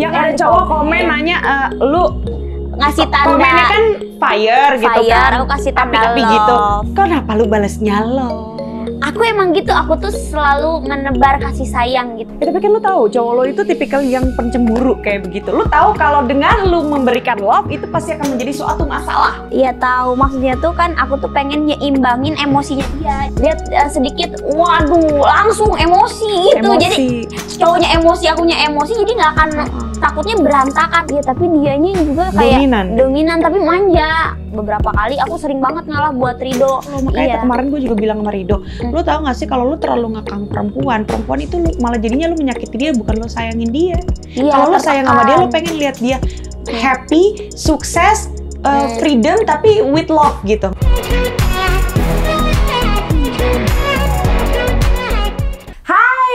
Yang ada cowok komen nanya, lu ngasih tanda. komennya kan fire gitu kan. Aku kasih tanda api love. gitu. Kenapa lu balesnya love? Aku emang gitu, aku tuh selalu menebar kasih sayang gitu. Ya, tapi kan lu tahu cowok lo itu tipikal yang pencemburu kayak begitu. Lu tahu kalau dengan lu memberikan love itu pasti akan menjadi suatu masalah. Iya tahu, maksudnya tuh kan aku tuh pengen nyimbangin emosinya dia. Lihat sedikit, waduh, langsung emosi gitu. Jadi cowoknya emosi, akunya emosi, jadi nggak akan takutnya berantakan. Ya tapi dianya juga kayak dominan tapi manja. Beberapa kali aku sering banget ngalah buat Rido. Makanya kemarin gue juga bilang sama Rido, lu tahu gak sih kalau lu terlalu ngekang perempuan itu lu malah jadinya lu menyakiti dia, bukan lu sayangin dia. Kalau lu sayang sama dia, lu pengen lihat dia happy, sukses, freedom tapi with love gitu.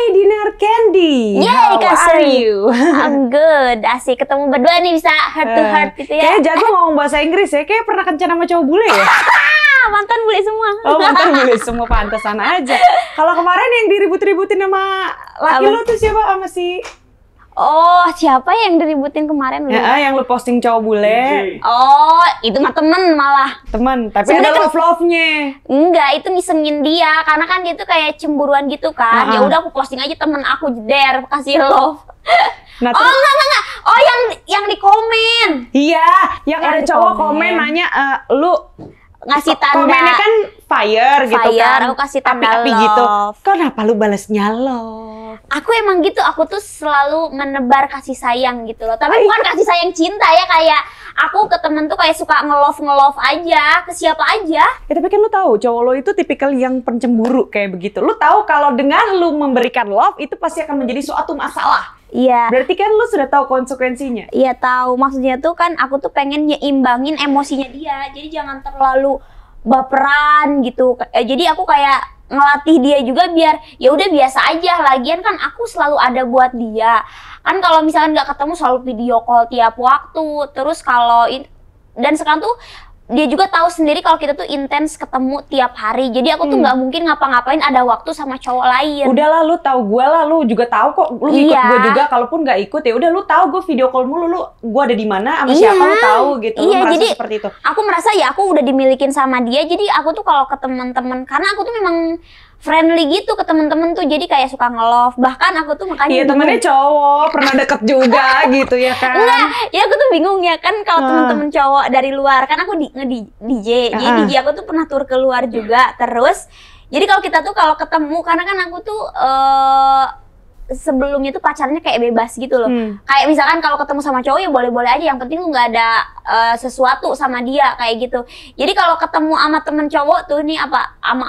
Dinner Candy. Yay, How are you? I'm good. Asik ketemu berdua nih, bisa heart to heart gitu ya. Kayaknya jago ngomong bahasa Inggris ya. Kayak pernah kencan sama cowok bule ya? Mantan bule semua. Oh, mantan bule semua, pantesan aja. Kalau kemarin yang diribut-ributin sama laki lu tuh siapa? Sama si... Oh, siapa yang diributin kemarin? Ya, yang lu posting cowok bule. Oh, itu mah temen malah. Temen, tapi ada love-love-nya. Enggak, itu ngisengin dia. Karena kan dia tuh kayak cemburuan gitu kan. Ya udah aku posting aja temen aku jeder, kasih love. Nah, oh, enggak. Oh, yang di komen. Iya, yang ada cowok komen nanya, lu ngasih tanda. Komennya kan fire gitu kan. Aku kasih tanda api love. Gitu. Kenapa lu balesnya love? Aku emang gitu, aku tuh selalu menebar kasih sayang gitu loh. Tapi bukan kasih sayang cinta ya, kayak aku ke temen tuh kayak suka nge-love aja, ke siapa aja. Ya tapi kan lu tahu cowok lo itu tipikal yang pencemburu kayak begitu. Lu tahu kalau dengan lu memberikan love itu pasti akan menjadi suatu masalah. Iya. Berarti kan lu sudah tahu konsekuensinya. Iya tahu, maksudnya tuh kan aku tuh pengen nyimbangin emosinya dia. Jadi jangan terlalu baperan gitu. Jadi aku kayak ngelatih dia juga biar ya udah biasa aja. Lagian kan aku selalu ada buat dia. Kan kalau misalnya nggak ketemu selalu video call tiap waktu. Terus kalau dan sekarang tuh dia juga tahu sendiri kalau kita tuh intens ketemu tiap hari. Jadi aku tuh nggak mungkin ngapa-ngapain ada waktu sama cowok lain. Udahlah, lu tahu gue lah, lu juga tahu kok. Lu ikut gue juga, kalaupun nggak ikut ya udah lu tahu gue video call mulu, lu gue ada di mana sama siapa lu tahu gitu. Lu merasa jadi seperti itu. Aku merasa ya aku udah dimilikin sama dia. Jadi aku tuh kalau ke teman-teman, karena aku tuh memang friendly gitu ke temen-temen tuh, jadi kayak suka nge-love. Bahkan aku tuh makanya iya temennya cowok, pernah deket juga gitu ya kan. Enggak, ya aku tuh bingung ya kan kalau temen-temen cowok dari luar. Kan aku nge-DJ, jadi DJ aku tuh pernah tur ke luar juga. Terus, jadi kalau kita tuh kalau ketemu, karena kan aku tuh sebelumnya tuh pacarnya kayak bebas gitu loh. Kayak misalkan kalau ketemu sama cowok ya boleh-boleh aja, yang penting lu nggak ada sesuatu sama dia kayak gitu. Jadi kalau ketemu sama temen cowok tuh nih sama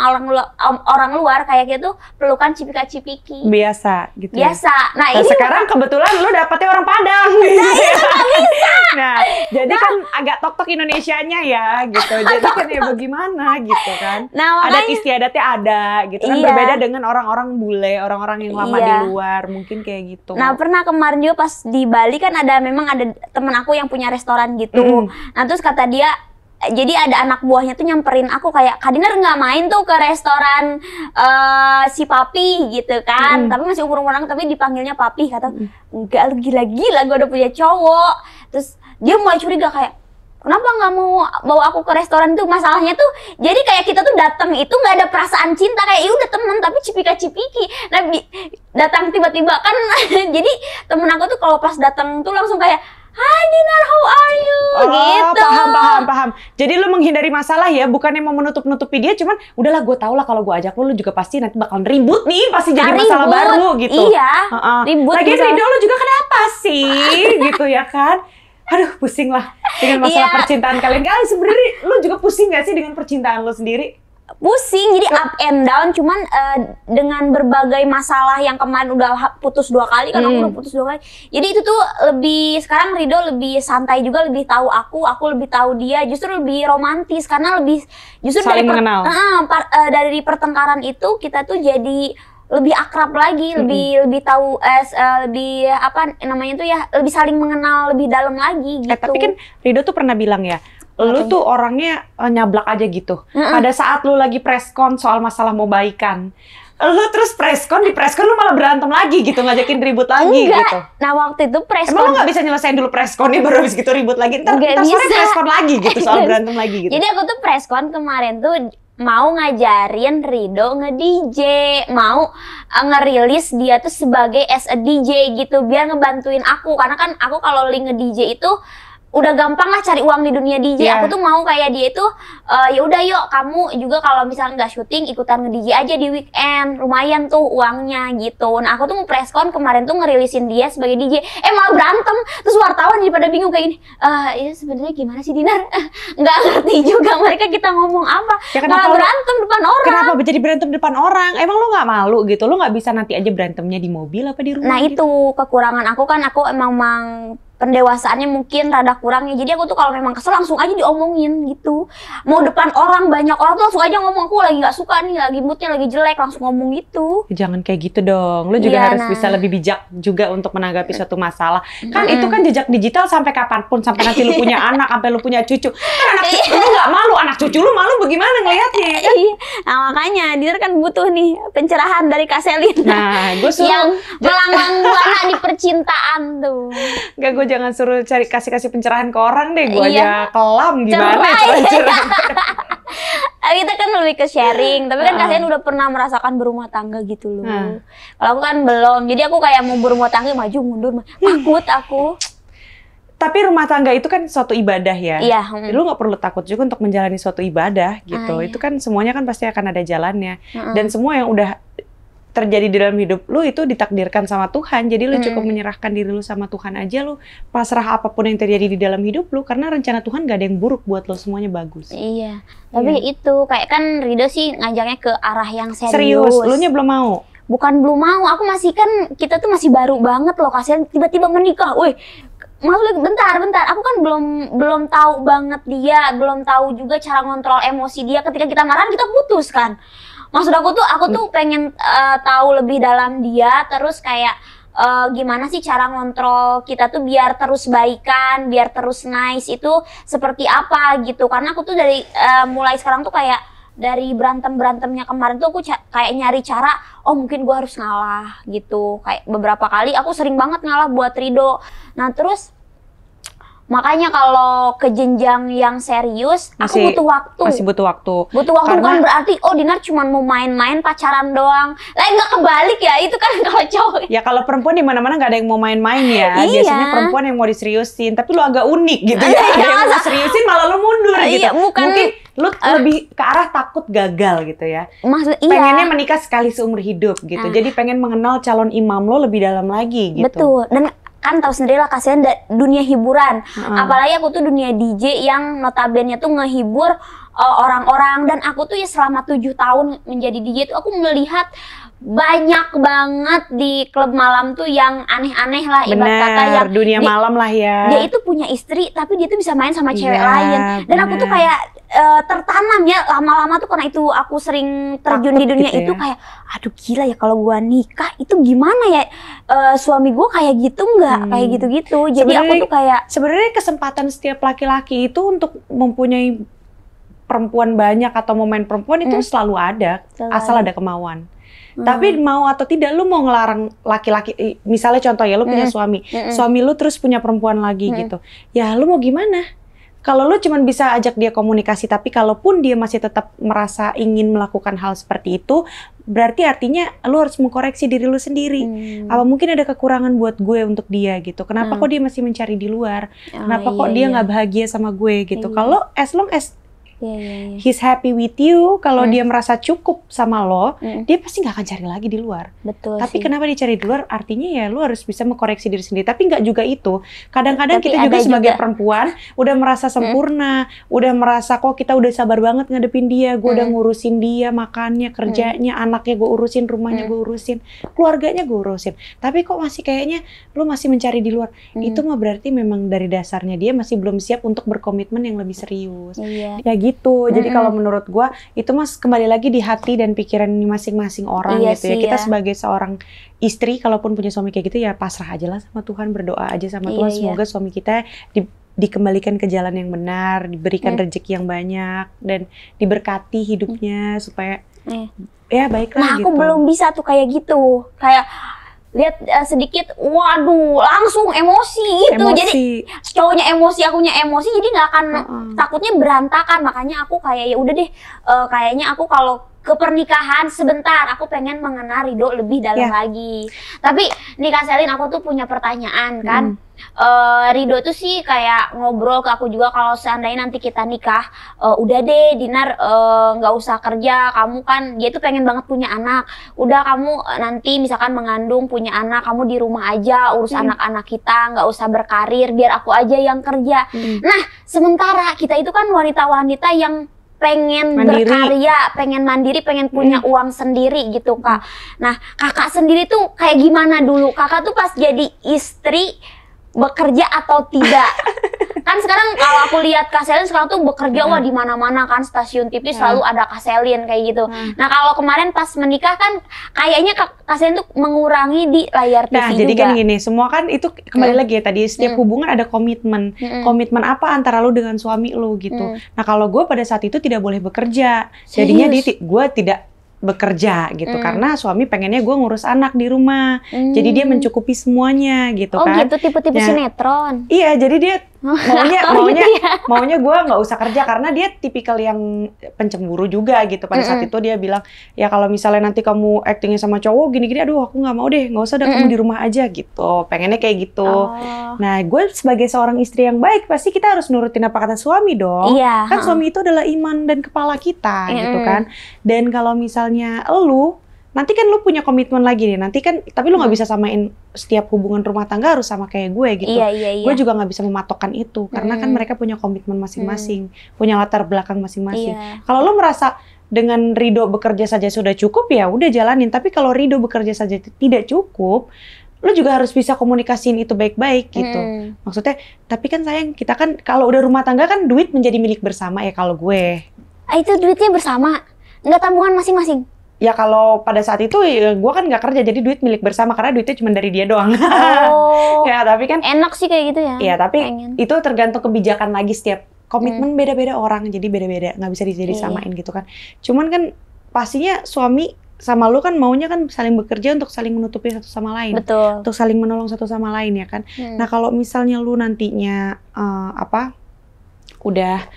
orang luar kayak gitu, pelukan cipika-cipiki. Biasa gitu. Biasa. Nah, ini sekarang kebetulan lu dapetnya orang Padang. Nah, itu nggak bisa. Nah, jadi kan agak tok-tok Indonesianya ya gitu. Jadi kan ya bagaimana gitu kan. Nah, adat istiadatnya ada gitu kan, berbeda dengan orang-orang bule, orang-orang yang lama di luar, mungkin kayak gitu. Nah, pernah kemarin juga pas di Bali kan memang ada temen aku yang punya restoran gitu. Nah, terus kata dia, jadi ada anak buahnya tuh nyamperin aku kayak, Kak Dinar nggak main tuh ke restoran si Papi gitu kan. Tapi masih umur-umuran tapi dipanggilnya Papi. Kata, enggak, lu gila-gila gue udah punya cowok. Terus dia mulai curiga kayak, kenapa nggak mau bawa aku ke restoran tuh? Masalahnya tuh, jadi kayak kita tuh datang itu nggak ada perasaan cinta, kayak udah temen tapi cipika-cipiki. Nah, datang tiba-tiba kan, jadi temen aku tuh kalau pas datang tuh langsung kayak, Hai Dinar, how are you? Gitu. Paham. Jadi lu menghindari masalah ya, bukannya mau menutup-nutupi dia, cuman udahlah gue tau lah kalau gue ajak lu juga pasti nanti bakal ribut nih, pasti jadi masalah baru gitu. Iya, ribut. Lagian Rido lu juga kenapa sih? Gitu ya kan? Aduh, pusing lah dengan masalah percintaan kalian. Kalian sebenarnya lu juga pusing gak sih dengan percintaan lu sendiri? Pusing, jadi up and down, cuman dengan berbagai masalah yang kemarin udah putus 2 kali, kan aku udah putus 2 kali. Jadi itu tuh lebih, sekarang Rido lebih santai juga, lebih tahu aku lebih tahu dia, justru lebih romantis karena lebih justru saling mengenal. Dari pertengkaran itu kita tuh jadi lebih akrab lagi, lebih tahu lebih apa namanya tuh ya, lebih saling mengenal lebih dalam lagi gitu. Tapi kan Rido tuh pernah bilang ya, lu tuh orangnya nyablak aja gitu. Pada saat lu lagi preskon soal masalah mau baikan, lu terus preskon, di preskon lu malah berantem lagi gitu, ngajakin ribut lagi gitu. Nah waktu itu preskon. Emang lu nggak bisa nyelesain dulu preskonnya baru habis gitu ribut lagi? Ntar sore preskon lagi gitu soal berantem lagi gitu. Jadi aku tuh preskon kemarin tuh mau ngajarin Rido nge-DJ, mau ngerilis dia tuh sebagai as a DJ gitu, biar ngebantuin aku. Karena kan aku kalau link nge-DJ itu udah gampang lah cari uang di dunia DJ. Aku tuh mau kayak dia itu ya udah yuk kamu juga kalau misalnya nggak syuting ikutan nge-DJ aja di weekend, lumayan tuh uangnya gitu. Nah aku tuh mau preskon kemarin tuh ngerilisin dia sebagai DJ, malah berantem. Terus wartawan jadi pada bingung kayak gini, ini sebenarnya gimana sih Dinar? Nggak ngerti juga mereka kita ngomong apa, ya, malah berantem depan orang. Kenapa jadi berantem depan orang? Emang lu nggak malu gitu? Lu nggak bisa nanti aja berantemnya di mobil apa di rumah? Nah gitu? Itu kekurangan aku kan, aku emang pendewasaannya mungkin rada kurangnya. Jadi aku tuh kalau memang kesel langsung aja diomongin gitu. Mau depan orang, banyak orang tuh langsung aja ngomong, aku lagi nggak suka nih, lagi moodnya lagi jelek, langsung ngomong gitu. Jangan kayak gitu dong. Lu juga harus bisa lebih bijak juga untuk menanggapi suatu masalah. Kan itu kan jejak digital sampai kapanpun, sampai nanti lu punya anak, sampai lu punya cucu. Kan anak cucu lu nggak malu, anak cucu lu malu bagaimana ngelihatnya? Kan? Nah makanya dia kan butuh nih pencerahan dari Kak Selina. Nah, gue suruh yang melanglang buana di percintaan tuh. Gak, gue jangan suruh kasih pencerahan ke orang deh, gue aja kelam gimana cerai. Kita kan lebih ke sharing, tapi kan kalian udah pernah merasakan berumah tangga gitu loh. Kalau aku kan belum, jadi aku kayak mau berumah tangga maju mundur, takut aku. Tapi rumah tangga itu kan suatu ibadah ya. Iya. Lu nggak perlu takut juga untuk menjalani suatu ibadah gitu. Itu kan semuanya kan pasti akan ada jalannya. Dan semua yang udah terjadi di dalam hidup lu itu ditakdirkan sama Tuhan. Jadi lu cukup menyerahkan diri lu sama Tuhan aja, lu pasrah apapun yang terjadi di dalam hidup lu, karena rencana Tuhan gak ada yang buruk buat lu, semuanya bagus. Iya. Tapi itu kayak kan Rido sih ngajaknya ke arah yang serius. Serius, lu nya belum mau? Bukan belum mau, aku masih kan, kita tuh masih baru banget loh, kasihan tiba-tiba menikah. Wih, maksudnya bentar, aku kan belum tahu banget dia, belum tahu juga cara ngontrol emosi dia. Ketika kita marah kita putus kan. Maksud aku tuh pengen tahu lebih dalam dia, terus kayak gimana sih cara ngontrol kita tuh biar terus baikan, biar terus nice itu seperti apa gitu. Karena aku tuh dari mulai sekarang tuh kayak dari berantemnya kemarin tuh aku kayak nyari cara, oh mungkin gue harus ngalah gitu. Kayak beberapa kali aku sering banget ngalah buat Rido. Nah terus makanya kalau ke jenjang yang serius, aku butuh waktu. Masih butuh waktu. Butuh waktu kan berarti, oh Dinar cuma mau main-main pacaran doang. Lah nggak kebalik ya, itu kan kalau cowok. Ya kalau perempuan di mana-mana nggak ada yang mau main-main ya. Biasanya perempuan yang mau diseriusin, tapi lu agak unik gitu ya. Ada yang mau seriusin malah lu mundur gitu. Mungkin lu lebih ke arah takut gagal gitu ya. Pengennya menikah sekali seumur hidup gitu. Jadi pengen mengenal calon imam lo lebih dalam lagi gitu. Betul. Dan kan tahu sendiri lah kasihan dunia hiburan. Apalagi aku tuh dunia DJ yang notabene tuh ngehibur orang-orang, dan aku tuh ya selama 7 tahun menjadi DJ tuh aku melihat banyak banget di klub malam tuh yang aneh-aneh lah, ibarat kata yang dunia malam lah ya. Dia itu punya istri tapi dia tuh bisa main sama cewek lain. Dan aku tuh kayak tertanam ya lama-lama tuh, karena itu aku sering terjun di dunia gitu itu ya. Kayak aduh gila ya kalau gua nikah itu gimana ya, suami gua kayak gitu nggak, kayak gitu-gitu. Jadi aku tuh kayak sebenarnya kesempatan setiap laki-laki itu untuk mempunyai perempuan banyak atau mau main perempuan itu selalu ada, asal ada kemauan. Tapi mau atau tidak, lu mau ngelarang laki-laki, misalnya contoh ya, lu punya suami lu terus punya perempuan lagi gitu. Ya lu mau gimana? Kalau lu cuma bisa ajak dia komunikasi, tapi kalaupun dia masih tetap merasa ingin melakukan hal seperti itu, berarti artinya lu harus mengkoreksi diri lu sendiri. Apa mungkin ada kekurangan buat gue untuk dia gitu? Kenapa kok dia masih mencari di luar? Kenapa kok dia nggak bahagia sama gue gitu? Kalau as long as he's happy with you, kalau dia merasa cukup sama lo, dia pasti nggak akan cari lagi di luar. Betul. Tapi kenapa dia cari di luar? Artinya ya lu harus bisa mengkoreksi diri sendiri. Tapi nggak juga itu. Kadang-kadang kita juga sebagai perempuan udah merasa sempurna, udah merasa kok kita udah sabar banget ngadepin dia, gue udah ngurusin dia, makannya, kerjanya, anaknya gue urusin, rumahnya gue urusin, keluarganya gue urusin. Tapi kok masih kayaknya lu masih mencari di luar. Itu mah berarti memang dari dasarnya dia masih belum siap untuk berkomitmen yang lebih serius. Ya gitu. Jadi kalau menurut gua itu mas kembali lagi di hati dan pikiran masing-masing orang gitu ya. Kita sebagai seorang istri kalaupun punya suami kayak gitu ya pasrah aja lah sama Tuhan, berdoa aja sama Tuhan semoga suami kita dikembalikan ke jalan yang benar, diberikan rezeki yang banyak dan diberkati hidupnya supaya Ya baiklah. Nah aku gitu. belum bisa tuh kayak gitu, kayak lihat sedikit, waduh langsung emosi gitu. Jadi cowoknya emosi, akunya emosi, jadi nggak akan takutnya berantakan. Makanya aku kayak ya udah deh, kayaknya aku kalau ke pernikahan sebentar, aku pengen mengenal Ridho lebih dalam lagi. Tapi nih Kak Selin, aku tuh punya pertanyaan kan. Ridho tuh sih kayak ngobrol ke aku juga, kalau seandainya nanti kita nikah, udah deh Dinar nggak usah kerja, kamu kan, dia tuh pengen banget punya anak. Udah kamu nanti misalkan mengandung punya anak, kamu di rumah aja urus anak-anak kita, nggak usah berkarir, biar aku aja yang kerja. Nah sementara kita itu kan wanita-wanita yang pengen berkarya, pengen mandiri, pengen punya uang sendiri gitu Kak. Nah kakak sendiri tuh kayak gimana dulu? Kakak tuh pas jadi istri bekerja atau tidak? Kan sekarang kalau aku lihat Kak Selin sekarang tuh bekerja wah di mana-mana kan, stasiun TV selalu ada Kak Selin kayak gitu. Nah kalau kemarin pas menikah kan kayaknya Kak Selin tuh mengurangi di layar TV juga. Nah jadi kan gini, semua kan itu kembali lagi ya tadi, setiap hubungan ada komitmen. Komitmen apa antara lu dengan suami lu gitu. Nah kalau gue pada saat itu tidak boleh bekerja, jadinya gue tidak bekerja gitu karena suami pengennya gue ngurus anak di rumah, jadi dia mencukupi semuanya gitu kan. Oh gitu, tipe-tipe sinetron. Iya, jadi dia maunya gue nggak usah kerja karena dia tipikal yang pencemburu juga gitu. Pada saat itu dia bilang ya kalau misalnya nanti kamu actingnya sama cowok gini-gini, aduh aku nggak mau deh, nggak usah, udah kamu di rumah aja gitu. Pengennya kayak gitu. Nah gue sebagai seorang istri yang baik pasti kita harus nurutin apa kata suami dong. Kan suami itu adalah iman dan kepala kita gitu kan. Dan kalau misalnya nanti kan lu punya komitmen lagi nih, nanti kan tapi lu nggak bisa samain setiap hubungan rumah tangga harus sama kayak gue gitu. Gue juga nggak bisa mematokkan itu karena kan mereka punya komitmen masing-masing, punya latar belakang masing-masing. Kalau lu merasa dengan Ridho bekerja saja sudah cukup ya udah jalanin, tapi kalau Ridho bekerja saja tidak cukup, lu juga harus bisa komunikasiin itu baik-baik gitu. Maksudnya, tapi kan sayang, kita kan kalau udah rumah tangga kan duit menjadi milik bersama ya kalau gue. Itu duitnya bersama? Nggak tabungan masing-masing? Ya kalau pada saat itu ya, gue kan nggak kerja, jadi duit milik bersama karena duitnya cuma dari dia doang. Ya tapi kan enak sih kayak gitu ya. Iya tapi itu tergantung kebijakan lagi, setiap komitmen beda-beda orang, jadi beda-beda, nggak bisa disamain gitu kan. Cuman kan pastinya suami sama lu kan maunya kan saling bekerja untuk saling menutupi satu sama lain. Betul. Untuk saling menolong satu sama lain ya kan. Nah kalau misalnya lu nantinya udah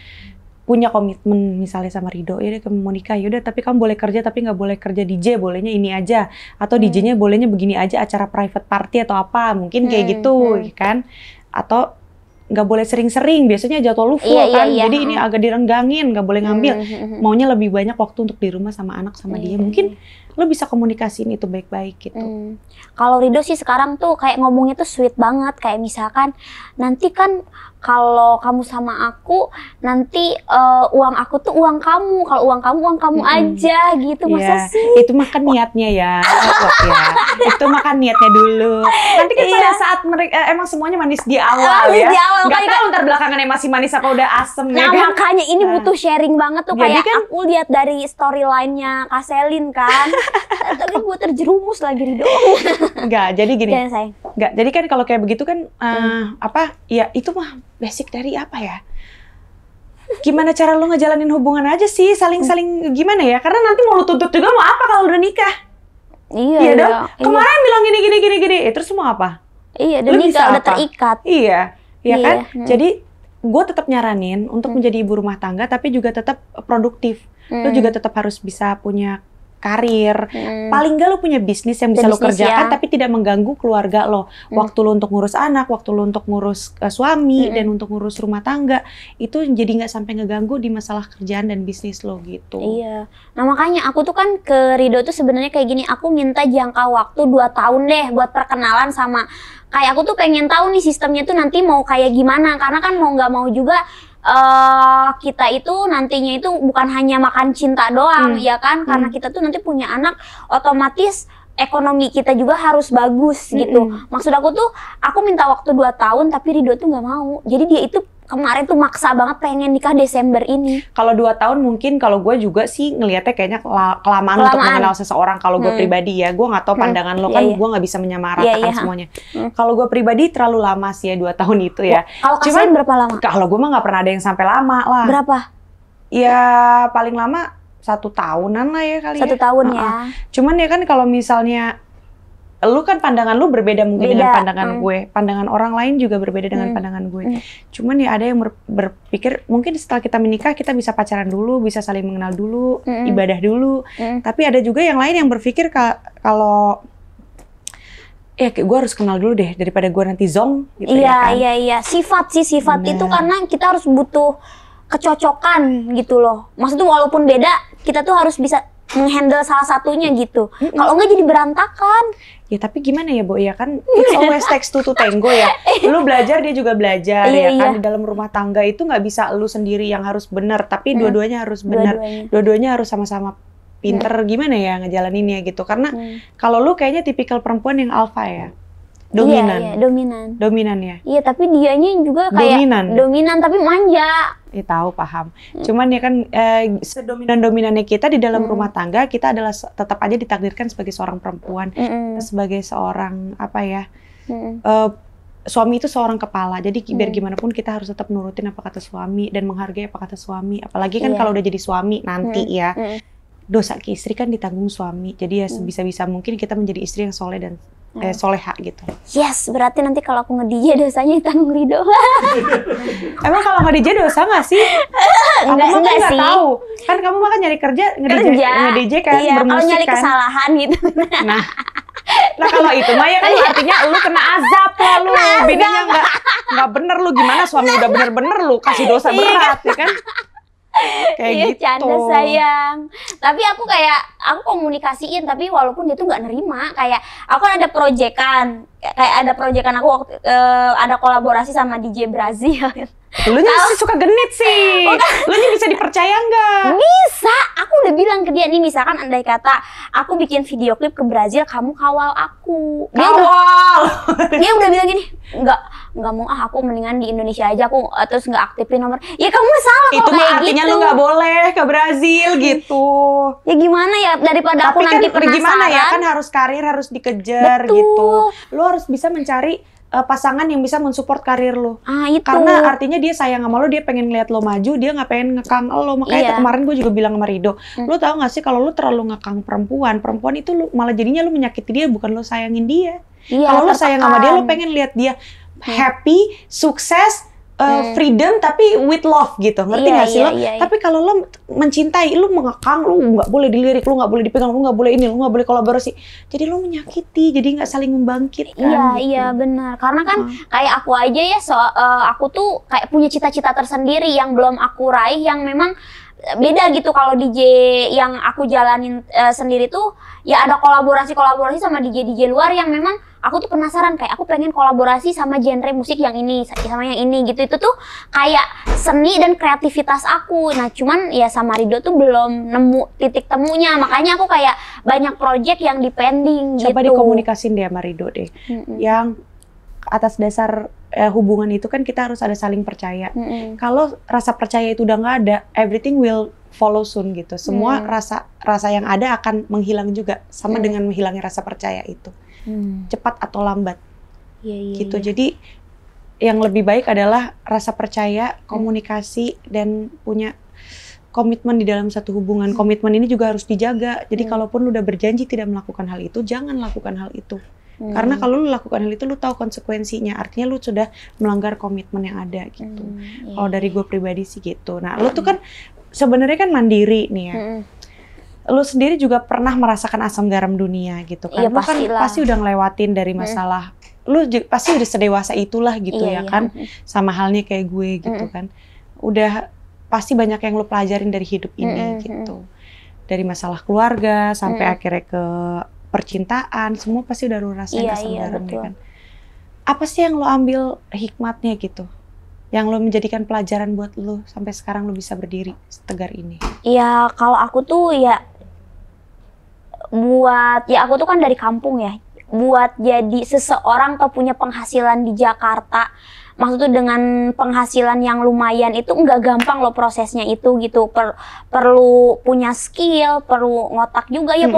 punya komitmen misalnya sama Ridho, ya deh kamu mau nikah, yaudah tapi kamu boleh kerja tapi nggak boleh kerja DJ, bolehnya ini aja, atau DJ-nya bolehnya begini aja, acara private party atau apa, mungkin kayak gitu kan, atau nggak boleh sering-sering, biasanya jadwal lu full kan, jadi ini agak direnggangin, nggak boleh ngambil, maunya lebih banyak waktu untuk di rumah sama anak sama dia, mungkin lo bisa komunikasiin itu baik-baik gitu. Kalau Ridho sih sekarang tuh kayak ngomongnya tuh sweet banget, kayak misalkan nanti kan kalau kamu sama aku nanti uang aku tuh uang kamu, kalau uang kamu aja gitu. Masa sih? Itu makan niatnya ya, itu makan niatnya dulu. Nanti kan pada saat mereka emang semuanya manis di awal ya. Gak tahu ntar belakangannya masih manis apa udah asem ya kan. Makanya ini butuh sharing banget tuh, kayak kan, aku lihat dari storyline-nya Kak Selin kan. Tapi gue terjerumus lagi Ridho. Enggak, jadi gini. Enggak, jadi kan kalau kayak begitu kan ya itu mah basic dari apa ya? Gimana cara lu ngejalanin hubungan aja sih, saling-saling gimana ya? Karena nanti mau lu tuntut juga mau apa kalau udah nikah? Iya dong. Kemarin bilang gini, terus mau apa? Iya, udah nikah, udah terikat. Iya kan? Jadi gue tetap nyaranin untuk menjadi ibu rumah tangga, tapi juga tetap produktif. Lu juga tetap harus bisa punya karir, paling nggak lo punya bisnis yang bisa lo kerjakan tapi tidak mengganggu keluarga lo. Waktu lo untuk ngurus anak, waktu lo untuk ngurus suami dan untuk ngurus rumah tangga, itu jadi nggak sampai ngeganggu di masalah kerjaan dan bisnis lo gitu. Iya. Nah makanya aku tuh kan ke Ridho tuh sebenarnya kayak gini, aku minta jangka waktu 2 tahun deh buat perkenalan sama, kayak aku tuh pengen tahu nih sistemnya tuh nanti mau kayak gimana, karena kan mau nggak mau juga kita itu nantinya itu bukan hanya makan cinta doang, ya kan? Karena kita tuh nanti punya anak, otomatis ekonomi kita juga harus bagus gitu. Maksud aku tuh, aku minta waktu 2 tahun, tapi Ridho tuh nggak mau. Jadi dia itu kemarin tuh maksa banget pengen nikah Desember ini. Kalau 2 tahun mungkin, kalau gue juga sih ngelihatnya kayaknya kelamaan untuk mengenal seseorang. Kalau gue pribadi ya, gue nggak tahu pandangan lo kan, gue nggak bisa menyamaratakan semuanya. Kalau gue pribadi terlalu lama sih ya 2 tahun itu ya. Kalau Kak berapa lama? Kalau gue mah nggak pernah ada yang sampai lama lah. Berapa? Ya paling lama 1 tahunan lah ya kali 1 tahun ya. Cuman ya kan kalau misalnya lu kan pandangan lu berbeda mungkin dengan pandangan gue, pandangan orang lain juga berbeda dengan pandangan gue. Cuman ya ada yang berpikir mungkin setelah kita menikah kita bisa pacaran dulu, bisa saling mengenal dulu, ibadah dulu. Tapi ada juga yang lain yang berpikir kalau ya gue harus kenal dulu deh daripada gue nanti zong gitu ya kan. Iya. Sifat itu karena kita harus butuh kecocokan gitu loh. Maksudnya walaupun beda, kita tuh harus bisa menghandle salah satunya gitu. Kalau enggak jadi berantakan. Ya tapi gimana ya, Bo, ya kan it's always takes two to tango ya. Lu belajar, dia juga belajar ya kan. Di dalam rumah tangga itu nggak bisa lu sendiri yang harus benar, tapi dua-duanya harus benar. Dua-duanya harus sama-sama pinter gimana ya ngejalaninnya gitu. Karena kalau lu kayaknya tipikal perempuan yang alpha ya. Dominan. Iya, dominan ya. Iya, tapi dianya juga kayak dominan tapi manja. Ya tahu, paham. Cuman ya kan sedominan-dominannya kita di dalam rumah tangga, kita adalah tetap aja ditakdirkan sebagai seorang perempuan, sebagai seorang apa ya? Suami itu seorang kepala. Jadi biar gimana pun kita harus tetap nurutin apa kata suami dan menghargai apa kata suami. Apalagi kan kalau udah jadi suami nanti ya. Dosa ke istri kan ditanggung suami. Jadi ya sebisa-bisa mungkin kita menjadi istri yang soleh dan soleha gitu. Yes, berarti nanti kalau aku nge-DJ dosanya ditanggung Rido. Emang kalau nge-DJ dosa nggak sih? Enggak sih. Tahu. Kan kamu mah kan nyari kerja nge-DJ kan, bermusik kalau nyari kan. kesalahan gitu. Nah kalau itu mah ya kan artinya lu kena azab lah lu. Bininya nggak bener lu, gimana suami udah bener-bener lu kasih dosa berat ya kan? Kayak gitu. Canda sayang. Tapi aku komunikasiin, tapi walaupun dia tuh nggak nerima. Kayak aku ada proyekan aku waktu ada kolaborasi sama DJ Brazil. Lu sih suka genit sih. Lu bisa dipercaya nggak? Bisa. Aku udah bilang ke dia nih, misalkan andai kata aku bikin video klip ke Brazil, kamu kawal aku. Dia udah bilang gini, nggak mau aku mendingan di Indonesia aja, aku terus nggak aktifin nomor. Ya kamu salah itu mah artinya gitu. Lu nggak boleh ke Brazil gitu. Ya gimana ya, daripada aku nanti penasaran. Gimana ya, kan harus karir harus dikejar. Betul. Gitu. Lu harus bisa mencari pasangan yang bisa mensupport karir lo. Itu. Karena artinya dia sayang sama lo, dia pengen ngeliat lo maju, dia nggak pengen ngekang lo. Makanya kemarin gue juga bilang sama Rido, lo tau gak sih kalau lo terlalu ngekang perempuan itu malah jadinya lo menyakiti dia, bukan lo sayangin dia. Kalau lo sayang sama dia, lo pengen lihat dia happy, sukses, freedom tapi with love gitu, ngerti nggak sih lo? Tapi kalau lo mencintai, lo mengekang, lo nggak boleh dilirik, lo nggak boleh dipegang, lo nggak boleh ini, lo nggak boleh kolaborasi. Jadi lo menyakiti, jadi nggak saling membangkitkan. Iya benar. Karena kan kayak aku aja ya, aku tuh kayak punya cita-cita tersendiri yang belum aku raih, yang memang beda gitu. Kalau DJ yang aku jalanin sendiri tuh ya ada kolaborasi sama DJ luar yang memang aku tuh penasaran, kayak aku pengen kolaborasi sama genre musik yang ini sama yang ini gitu. Itu tuh kayak seni dan kreativitas aku. Nah cuman ya sama Rido tuh belum nemu titik temunya, makanya aku kayak banyak project yang dipending gitu. Coba dikomunikasin deh sama Rido deh. Yang atas dasar hubungan itu kan kita harus ada saling percaya. Kalau rasa percaya itu udah nggak ada, everything will follow soon gitu. Semua rasa yang ada akan menghilang juga, sama dengan menghilangnya rasa percaya itu. Cepat atau lambat. Gitu. Jadi yang lebih baik adalah rasa percaya, komunikasi, dan punya komitmen di dalam satu hubungan. Komitmen ini juga harus dijaga. Jadi kalaupun lu udah berjanji tidak melakukan hal itu, jangan lakukan hal itu. Karena kalau lu lakukan hal itu, lu tahu konsekuensinya. Artinya lu sudah melanggar komitmen yang ada gitu. Kalau dari gue pribadi sih gitu. Nah, lu tuh kan sebenarnya kan mandiri nih ya. Lu sendiri juga pernah merasakan asam garam dunia gitu kan. Lu kan pasti udah ngelewatin dari masalah. Lu pasti udah sedewasa itulah gitu ya kan. Sama halnya kayak gue gitu kan. Udah pasti banyak yang lu pelajarin dari hidup ini gitu. Dari masalah keluarga sampai akhirnya ke percintaan, semua pasti udah lu rasain asam garam ya kan. Apa sih yang lu ambil hikmatnya gitu? Yang lo menjadikan pelajaran buat lo sampai sekarang lo bisa berdiri setegar ini? Iya, kalau aku tuh ya aku tuh kan dari kampung ya. Buat jadi seseorang atau punya penghasilan di Jakarta, maksudnya dengan penghasilan yang lumayan itu nggak gampang loh prosesnya itu gitu. Perlu punya skill, perlu ngotak juga ya.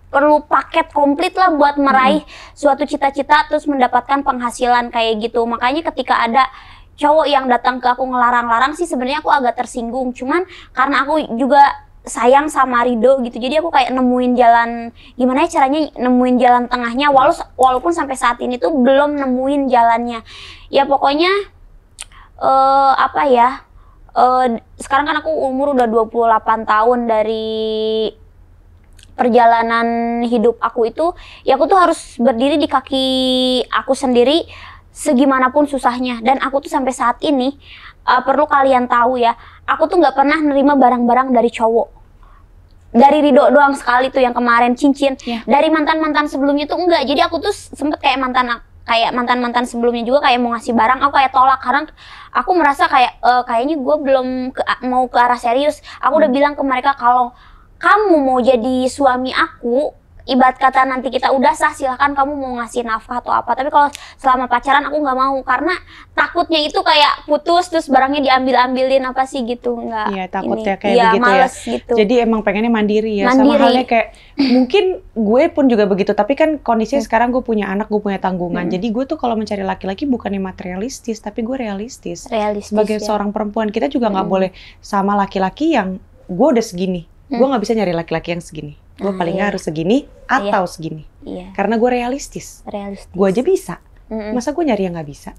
Perlu paket komplit lah buat meraih suatu cita-cita terus mendapatkan penghasilan kayak gitu. Makanya ketika ada cowok yang datang ke aku ngelarang-larang sih sebenarnya aku agak tersinggung. Cuman karena aku juga sayang sama Rido gitu. Jadi aku kayak nemuin jalan, gimana ya caranya nemuin jalan tengahnya, walaupun sampai saat ini tuh belum nemuin jalannya. Ya pokoknya sekarang kan aku umur udah 28 tahun. Dari perjalanan hidup aku itu, ya aku tuh harus berdiri di kaki aku sendiri segimanapun susahnya. Dan aku tuh sampai saat ini perlu kalian tahu ya, aku tuh nggak pernah nerima barang-barang dari cowok. Dari Rido doang sekali tuh yang kemarin cincin. Dari mantan-mantan sebelumnya tuh enggak. Jadi aku tuh sempet kayak mantan-mantan sebelumnya juga kayak mau ngasih barang, aku kayak tolak karena aku merasa kayak kayaknya gue belum mau ke arah serius. Aku udah bilang ke mereka, kalau kamu mau jadi suami aku, ibarat kata nanti kita udah sah, silahkan kamu mau ngasih nafkah atau apa. Tapi kalau selama pacaran aku nggak mau, karena takutnya itu kayak putus terus barangnya diambil-ambilin apa sih gitu. Nggak. Iya, takutnya kayak begitu males ya. Gitu. Jadi emang pengennya mandiri ya. Sama halnya kayak mungkin gue pun juga begitu. Tapi kan kondisinya sekarang gue punya anak, gue punya tanggungan. Jadi gue tuh kalau mencari laki-laki bukannya materialistis, tapi gue realistis. Sebagai seorang perempuan, kita juga nggak boleh sama laki-laki yang gue udah segini. Gue nggak bisa nyari laki-laki yang segini. Gue paling nggak harus segini atau segini. Karena gue realistis. Gue aja bisa. Masa gue nyari yang nggak bisa?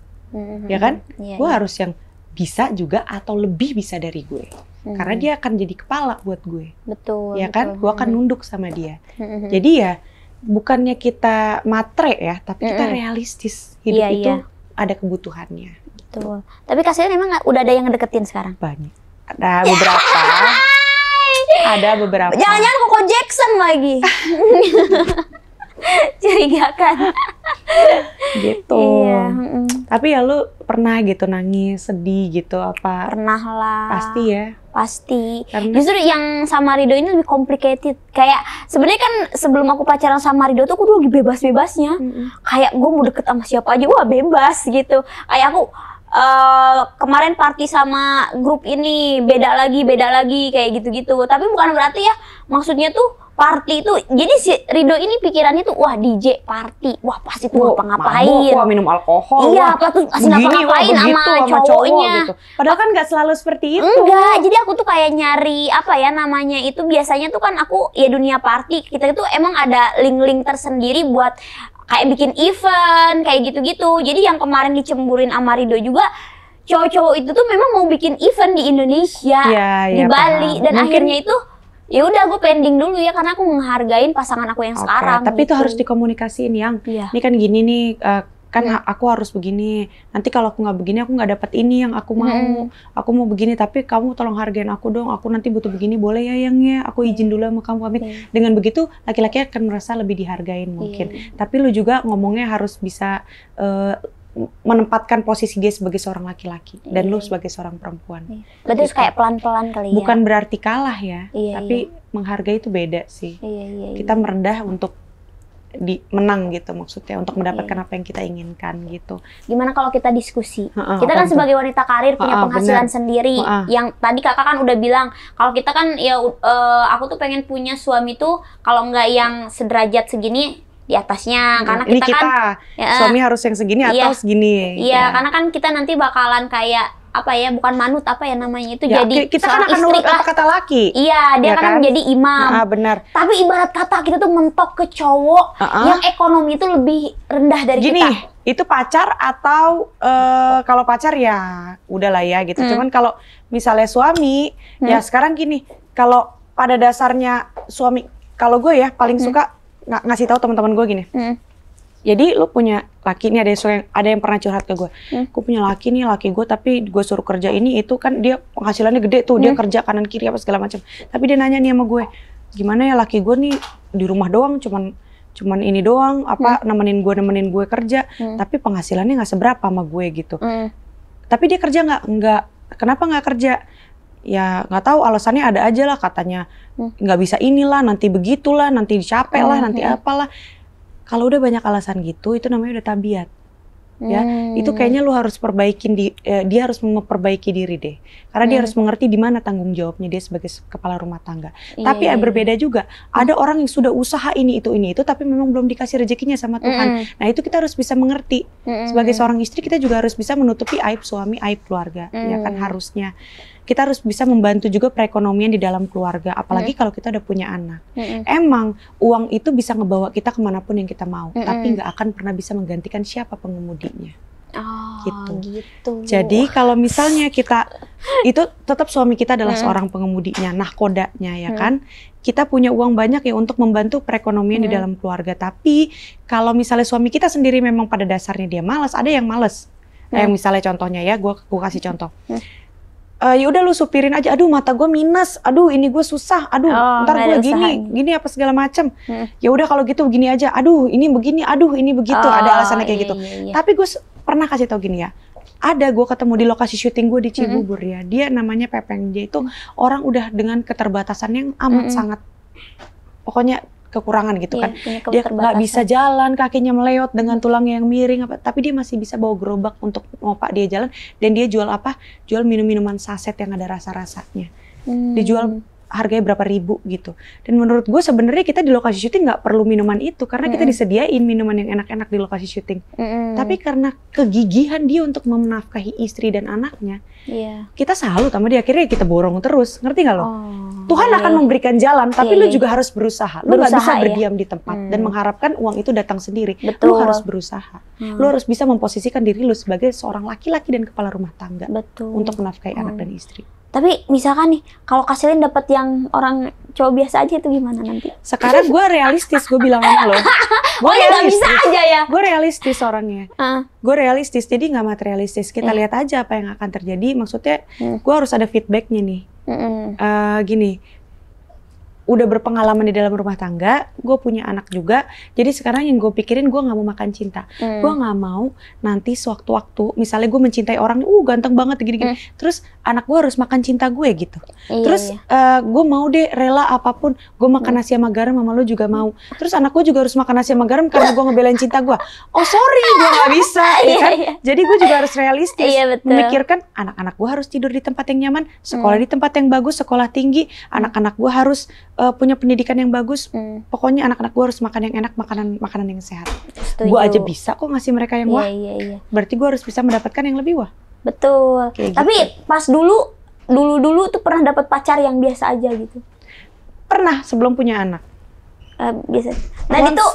Ya kan? Gue harus yang bisa juga atau lebih bisa dari gue. Karena dia akan jadi kepala buat gue. Betul. Ya kan? Gue akan nunduk sama dia. Jadi ya bukannya kita matre ya, tapi kita realistis. Hidup itu ada kebutuhannya. Betul. Tapi kasihan emang udah ada yang ngedeketin sekarang? Banyak. Ada beberapa. Ada beberapa. Jangan-jangan Koko Jackson lagi. Curigakan. Gitu. Iya. Tapi ya lu pernah gitu nangis, sedih gitu apa? Pernah lah. Pasti ya. Pasti. Justru yang sama Rido ini lebih complicated. Kayak sebenarnya kan sebelum aku pacaran sama Rido tuh aku dulu lagi bebas-bebasnya. Kayak gue mau deket sama siapa aja, wah bebas gitu. Kayak aku kemarin party sama grup ini beda lagi kayak gitu-gitu. Tapi bukan berarti ya maksudnya tuh party itu, jadi si Rido ini pikirannya tuh wah DJ party, wah pasti tuh ngapa-ngapain, wah minum alkohol, iya apa tuh pasti ngapa-ngapain sama cowoknya gitu. Padahal kan nggak selalu seperti itu. Enggak, jadi aku tuh kayak nyari apa ya namanya itu, biasanya tuh kan aku ya dunia party kita itu emang ada link-link tersendiri buat kayak bikin event kayak gitu-gitu. Jadi yang kemarin dicemburin sama Rido juga, cowok-cowok itu tuh memang mau bikin event di Indonesia, di Bali, dan akhirnya itu ya udah gue pending dulu ya karena aku menghargain pasangan aku yang sekarang. Tapi gitu. itu harus dikomunikasiin yang ini kan gini nih, kan aku harus begini. Nanti kalau aku nggak begini aku nggak dapat ini yang aku mau. Aku mau begini tapi kamu tolong hargain aku dong. Aku nanti butuh begini, boleh ya yang ya? Aku izin dulu sama kamu pamit. Dengan begitu laki-laki akan merasa lebih dihargain mungkin. Tapi lu juga ngomongnya harus bisa menempatkan posisi dia sebagai seorang laki-laki dan lu sebagai seorang perempuan. Berarti harus kayak pelan-pelan kali ya. Bukan berarti kalah ya, tapi menghargai itu beda sih. Kita merendah untuk menang gitu maksudnya, untuk mendapatkan apa yang kita inginkan gitu. Gimana kalau kita diskusi? Kita kan sebagai wanita karir punya penghasilan sendiri. Yang tadi kakak kan udah bilang kalau kita kan ya aku tuh pengen punya suami tuh kalau nggak yang sederajat segini, di atasnya, karena kita kan suami harus yang segini atau segini. Iya, karena kan kita nanti bakalan kayak apa ya, bukan manut apa ya namanya itu, jadi kita kan akan nurut apa kata laki. Iya, dia kan menjadi imam. Benar. Tapi ibarat kata kita tuh mentok ke cowok yang ekonomi itu lebih rendah dari kita. Itu pacar atau kalau pacar ya udahlah ya gitu. Cuman kalau misalnya suami, ya sekarang gini, kalau pada dasarnya suami, kalau gue ya paling suka ngasih tahu teman-teman gue gini. Jadi lu punya laki, ini ada yang pernah curhat ke gue. Gue punya laki nih, laki gue tapi gue suruh kerja ini itu kan dia penghasilannya gede tuh, dia kerja kanan kiri apa segala macam. Tapi dia nanya nih sama gue, gimana ya laki gue nih di rumah doang cuman ini doang apa nemenin gue kerja, tapi penghasilannya nggak seberapa sama gue gitu. Tapi dia kerja nggak, kenapa nggak kerja? Ya nggak tahu, alasannya ada aja lah, katanya nggak bisa inilah, nanti begitulah, nanti capek lah, nanti apalah. Kalau udah banyak alasan gitu, itu namanya udah tabiat. Ya, itu kayaknya lu harus perbaikin dia harus memperbaiki diri deh. Karena dia harus mengerti di mana tanggung jawabnya dia sebagai kepala rumah tangga. Tapi berbeda juga. Ada orang yang sudah usaha ini itu, tapi memang belum dikasih rezekinya sama Tuhan. Nah, itu kita harus bisa mengerti. Sebagai seorang istri kita juga harus bisa menutupi aib suami, aib keluarga. Ya kan harusnya. kita harus bisa membantu juga perekonomian di dalam keluarga, apalagi kalau kita udah punya anak. Emang uang itu bisa ngebawa kita kemanapun yang kita mau, tapi nggak akan pernah bisa menggantikan siapa pengemudinya. Gitu. Jadi kalau misalnya kita itu tetap suami kita adalah seorang pengemudinya, nahkodanya ya kan. Kita punya uang banyak ya untuk membantu perekonomian di dalam keluarga. Tapi kalau misalnya suami kita sendiri memang pada dasarnya dia malas, ada yang malas. Yang misalnya contohnya ya, gue kasih contoh. Ya udah lu supirin aja, aduh mata gue minus, aduh ini gue susah, aduh ntar gue gini apa segala macem. Ya udah kalau gitu begini aja, aduh ini begini, aduh ini begitu, ada alasannya kayak gitu. Tapi gue pernah kasih tau gini ya, ada gue ketemu di lokasi syuting gue di Cibubur ya, dia namanya Pepeng, dia itu orang udah dengan keterbatasan yang amat sangat, pokoknya kekurangan gitu kan. Dia nggak bisa jalan, kakinya meleot dengan tulangnya yang miring, tapi dia masih bisa bawa gerobak untuk ngopak dia jalan. Dan dia jual apa? Jual minum-minuman saset yang ada rasa-rasanya. Dijual harganya berapa ribu gitu. Dan menurut gue sebenarnya kita di lokasi syuting nggak perlu minuman itu, karena kita disediain minuman yang enak-enak di lokasi syuting. Tapi karena kegigihan dia untuk menafkahi istri dan anaknya, kita salut sama dia, akhirnya kita borong terus. Ngerti nggak lo? Tuhan akan memberikan jalan, tapi lu juga harus berusaha. Lu nggak bisa berdiam di tempat dan mengharapkan uang itu datang sendiri. Lu harus berusaha. Lu harus bisa memposisikan diri lu sebagai seorang laki-laki dan kepala rumah tangga untuk menafkahi anak dan istri. Tapi misalkan nih, kalau Kak Selin dapat yang orang cowok biasa aja itu gimana nanti? Sekarang gue realistis, gue bilang sama lo. Gue nggak bisa aja ya. Gue realistis orangnya. Gue realistis, jadi nggak materialistis. Kita lihat aja apa yang akan terjadi. Maksudnya, gue harus ada feedbacknya nih. Gini, udah berpengalaman di dalam rumah tangga, gue punya anak juga, jadi sekarang yang gue pikirin, gue nggak mau makan cinta. Gue nggak mau nanti sewaktu-waktu, misalnya gue mencintai orang, ganteng banget gini-gini, terus anak gue harus makan cinta gue gitu. Terus gue mau deh rela apapun, gue makan nasi sama garam, mama lu juga mau. Terus anak gue juga harus makan nasi sama garam karena gue ngebelain cinta gue. Oh sorry, gue nggak bisa, ya kan? Jadi gue juga harus realistis, memikirkan anak-anak gue harus tidur di tempat yang nyaman, sekolah di tempat yang bagus, sekolah tinggi, anak-anak gue harus punya pendidikan yang bagus. Pokoknya anak-anak gue harus makan yang enak, makanan yang sehat. Gue aja bisa kok ngasih mereka yang wah. Berarti gue harus bisa mendapatkan yang lebih wah. Betul. Tapi gitu. Pas dulu tuh pernah dapat pacar yang biasa aja gitu. Pernah sebelum punya anak. Biasa. Nah itu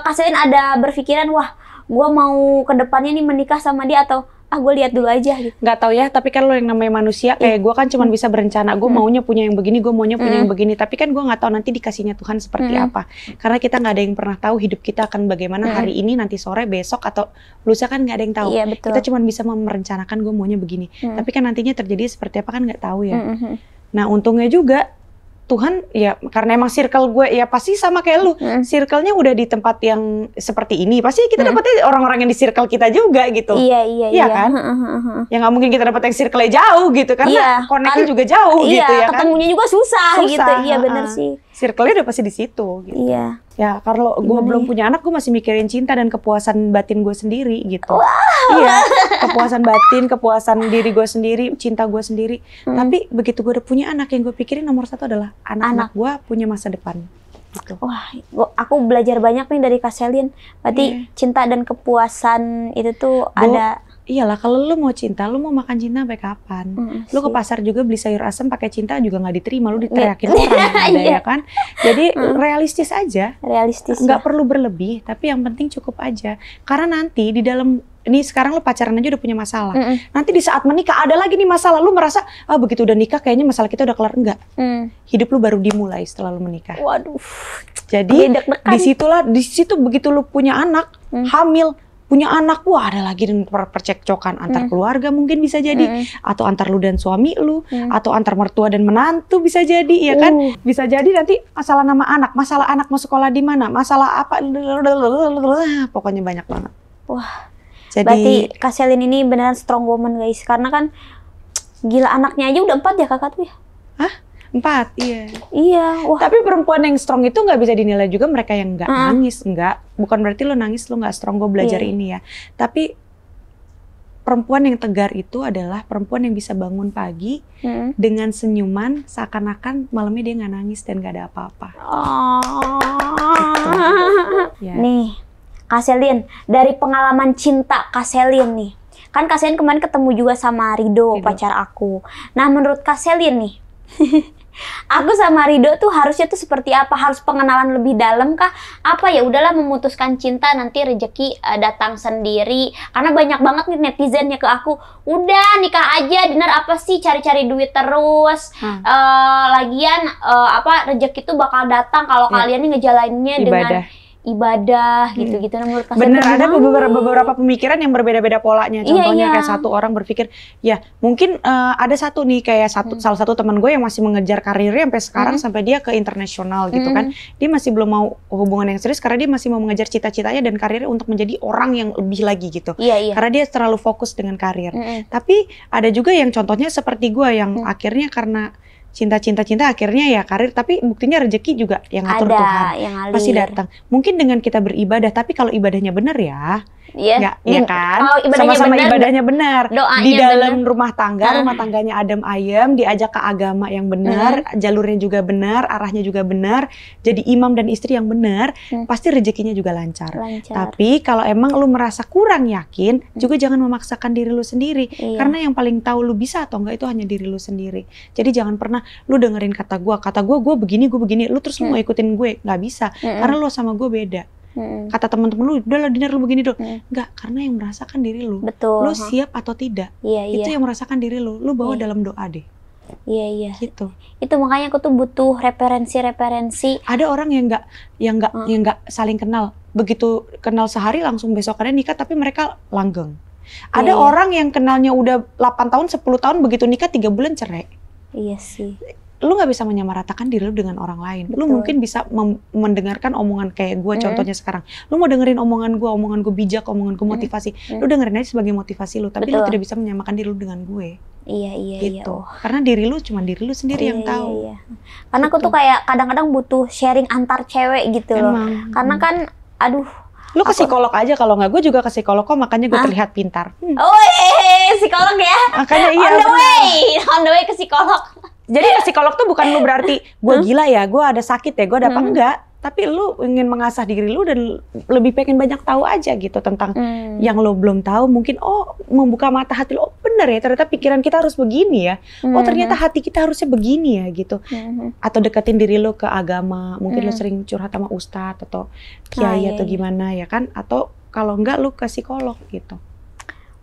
Kak Selin ada berpikiran, wah gue mau ke depannya nih menikah sama dia, atau gue lihat dulu aja gitu. Nggak tahu ya, tapi kan lo yang namanya manusia, kayak gue kan cuma bisa berencana, gue maunya punya yang begini, gue maunya punya yang begini, tapi kan gue nggak tahu nanti dikasihnya Tuhan seperti apa, karena kita nggak ada yang pernah tahu hidup kita akan bagaimana hari ini, nanti sore, besok, atau lusa, kan nggak ada yang tahu. Kita cuma bisa merencanakan gue maunya begini, tapi kan nantinya terjadi seperti apa kan nggak tahu ya. Nah untungnya juga Tuhan ya, karena emang circle gue ya pasti sama kayak lu, circle-nya udah di tempat yang seperti ini, pasti kita dapetnya orang-orang yang di circle kita juga gitu. Iya kan? Ya nggak mungkin kita dapet yang circle-nya jauh gitu, karena connect-nya juga jauh gitu ya kan? Ketemunya juga susah gitu. Iya bener sih. Circle-nya udah pasti di situ gitu. Ya kalau gue belum punya anak, gue masih mikirin cinta dan kepuasan batin gue sendiri gitu. Iya, kepuasan batin, kepuasan diri gue sendiri, cinta gue sendiri. Tapi begitu gue udah punya anak, yang gue pikirin nomor satu adalah anak gue punya masa depan. Gitu. Wah, aku belajar banyak nih dari Kak Selin. Berarti cinta dan kepuasan itu tuh ada. Iyalah, kalau lu mau cinta, lu mau makan cinta sampai kapan? Lu ke pasar juga beli sayur asam pakai cinta juga nggak diterima, lu diteriakin orang ada ya kan? Jadi realistis aja. Nggak perlu berlebih, tapi yang penting cukup aja. Karena nanti di dalam ini sekarang lu pacaran aja udah punya masalah. Nanti di saat menikah ada lagi nih masalah, lu merasa begitu udah nikah kayaknya masalah kita udah kelar, enggak. Hidup lu baru dimulai setelah lu menikah. Waduh. Jadi di situ begitu lu punya anak, hamil, punya anak, wah ada lagi percekcokan antar keluarga mungkin bisa jadi, atau antar lu dan suami lu, atau antar mertua dan menantu bisa jadi, ya kan? Bisa jadi nanti masalah nama anak, masalah anak mau sekolah di mana, masalah apa, pokoknya banyak banget. Wah, jadi berarti Kak Selin ini beneran strong woman guys, karena kan gila anaknya aja udah 4 ya kakak tuh ya? Hah? 4, iya. Iya, wah. Tapi perempuan yang strong itu nggak bisa dinilai juga mereka yang nggak nangis, nggak. Bukan berarti lo nangis lo nggak strong, gue belajar ini ya. Tapi perempuan yang tegar itu adalah perempuan yang bisa bangun pagi dengan senyuman, seakan-akan malamnya dia nggak nangis dan nggak ada apa-apa. Nih, Kak Selin, dari pengalaman cinta Kak Selin nih, Kan Kak Selin kemarin ketemu juga sama Rido, pacar aku. Nah menurut Kak Selin nih, aku sama Rido tuh harusnya tuh seperti apa? Harus pengenalan lebih dalam kah? Apa ya udahlah memutuskan cinta nanti rezeki datang sendiri. Karena banyak banget nih netizennya ke aku, udah nikah aja, Dinar apa sih cari-cari duit terus? Lagian apa rezeki tuh bakal datang kalau kalian nih ngejalaninnya dengan ibadah gitu-gitu. Menurut Kak bener, ada beberapa pemikiran yang berbeda-beda polanya. Contohnya kayak satu orang berpikir, ya mungkin ada satu nih kayak salah satu teman gue yang masih mengejar karirnya sampai sekarang, sampai dia ke internasional gitu kan. Dia masih belum mau hubungan yang serius karena dia masih mau mengejar cita-citanya dan karirnya untuk menjadi orang yang lebih lagi gitu. Karena dia terlalu fokus dengan karir. Tapi ada juga yang contohnya seperti gue yang akhirnya karena cinta akhirnya ya karir, tapi buktinya rezeki juga yang ngatur Tuhan, pasti datang. Mungkin dengan kita beribadah, tapi kalau ibadahnya benar ya, ya kan, sama-sama ibadahnya benar, di dalam rumah tangganya adem ayem, diajak ke agama yang benar, jalurnya juga benar, arahnya juga benar, jadi imam dan istri yang benar, pasti rezekinya juga lancar. Tapi kalau emang lu merasa kurang yakin, juga jangan memaksakan diri lu sendiri, karena yang paling tahu lu bisa atau enggak itu hanya diri lu sendiri. Jadi jangan pernah lu dengerin kata gue begini, lu terus lu mau ikutin gue, nggak bisa, karena lu sama gue beda. Kata teman-teman lu, udahlah Dinar lu begini dong. Enggak, karena yang merasakan diri lu. Lu siap atau tidak. Itu yang merasakan diri lu. Lu bawa dalam doa deh. Gitu. Itu makanya aku tuh butuh referensi. Ada orang yang nggak saling kenal. Begitu kenal sehari langsung besokannya nikah, tapi mereka langgeng. Ada orang yang kenalnya udah 8 tahun, 10 tahun, begitu nikah 3 bulan cerai. Iya sih. Lu nggak bisa menyamaratakan diri lu dengan orang lain. Lu mungkin bisa mendengarkan omongan kayak gue contohnya sekarang. Lu mau dengerin omongan gue bijak, omongan gue motivasi. Lu dengerin aja sebagai motivasi lu, tapi lu tidak bisa menyamakan diri lu dengan gue. Gitu. Karena diri lu cuma diri lu sendiri yang tahu. Karena aku tuh kayak kadang-kadang butuh sharing antar cewek gitu loh. Karena kan aduh, lu ke psikolog aja, kalau nggak gue juga ke psikolog kok, makanya gue terlihat pintar. Psikolog ya? Makanya on the way ke psikolog. Jadi ke psikolog tuh bukan lu berarti gue gila ya, gue ada sakit ya, gue ada apa, enggak. Tapi lu ingin mengasah diri lu dan lebih pengen banyak tahu aja gitu tentang yang lu belum tahu. Mungkin membuka mata hati lu, bener ya ternyata pikiran kita harus begini ya. Ternyata hati kita harusnya begini ya gitu. Atau deketin diri lu ke agama, mungkin lu sering curhat sama ustadz atau kiai atau gimana ya kan. Atau kalau enggak lu ke psikolog gitu.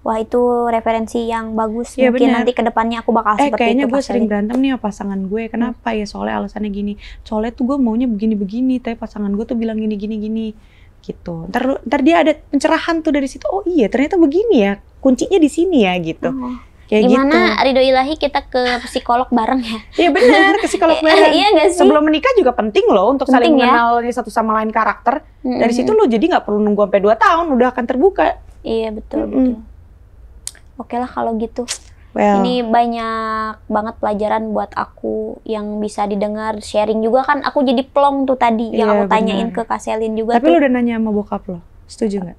Wah, itu referensi yang bagus. Mungkin nanti ke depannya aku bakal seperti itu. Kayaknya gue sering berantem nih sama pasangan gue. Kenapa ya? Soalnya alasannya gini. Soalnya tuh gue maunya begini-begini, tapi pasangan gue tuh bilang gini-gini gitu. Ntar dia ada pencerahan tuh dari situ. Oh iya, ternyata begini ya. Kuncinya di sini ya gitu. Kayak gimana gitu. Ridho Ilahi kita ke psikolog bareng ya? Iya benar, ke psikolog bareng. Iya gak sih? Sebelum menikah juga penting loh untuk saling mengenal satu sama lain karakter. Dari situ lo jadi nggak perlu nunggu sampai 2 tahun, udah akan terbuka. Iya betul. Oke lah kalau gitu. Ini banyak banget pelajaran buat aku yang bisa didengar, sharing juga kan. Aku jadi plong tuh tadi yang aku tanyain ke Kak Selin juga. Tapi lu udah nanya sama bokap lo, setuju nggak?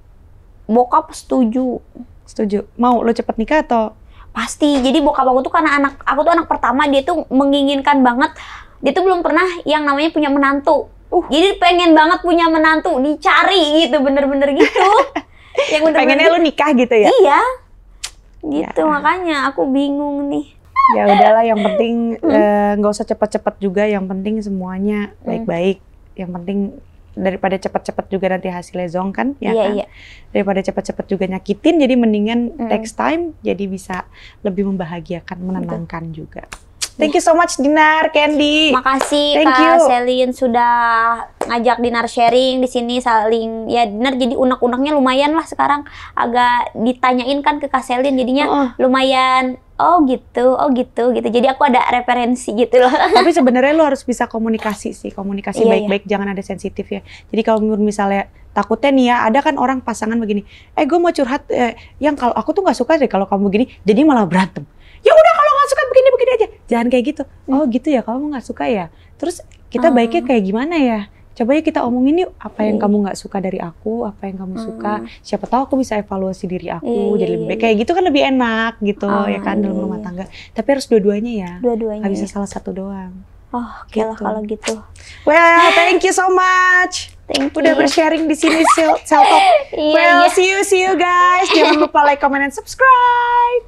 Bokap setuju. Setuju. Mau lo cepet nikah atau? Pasti. Jadi bokap aku tuh karena aku tuh anak pertama, dia tuh menginginkan banget. Dia tuh belum pernah yang namanya punya menantu. Jadi pengen banget punya menantu, dicari gitu, bener-bener gitu. Yang pengennya lu nikah gitu ya? Iya. Gitu makanya aku bingung nih. Ya udahlah, yang penting nggak usah cepet-cepet juga, yang penting semuanya baik-baik. Yang penting daripada cepet-cepet juga nanti hasilnya zong kan, ya kan? Daripada cepet-cepet juga nyakitin, jadi mendingan takes time, jadi bisa lebih membahagiakan, menenangkan juga. Thank you so much Dinar, Candy. Makasih Kak Selin sudah ngajak Dinar sharing di sini, saling ya. Dinar jadi unek-uneknya lumayan lah sekarang, agak ditanyain kan ke Kak Selin, jadinya lumayan. Oh gitu. Jadi aku ada referensi gitu loh. Tapi sebenarnya lo harus bisa komunikasi sih, komunikasi baik-baik, jangan ada sensitif ya. Jadi kalau misalnya takutnya nih ya, ada kan orang pasangan begini, gue mau curhat, yang kalau aku tuh nggak suka deh kalau kamu begini, jadi malah berantem. Ya udah kalau nggak suka begini aja, jangan kayak gitu. Oh gitu ya, kamu nggak suka ya. Terus kita baiknya kayak gimana ya? Coba ya kita omongin yuk, apa yang kamu nggak suka dari aku, apa yang kamu suka. Siapa tahu aku bisa evaluasi diri aku jadi lebih baik. Kayak gitu kan lebih enak gitu ya kan dalam rumah tangga. Tapi harus dua-duanya ya. Nggak bisa salah satu doang. Oh, oke lah kalau gitu. Well, thank you so much. Thank you. Udah bersharing di sini Self Talk. Iya. See you guys. Jangan lupa like, comment, and subscribe.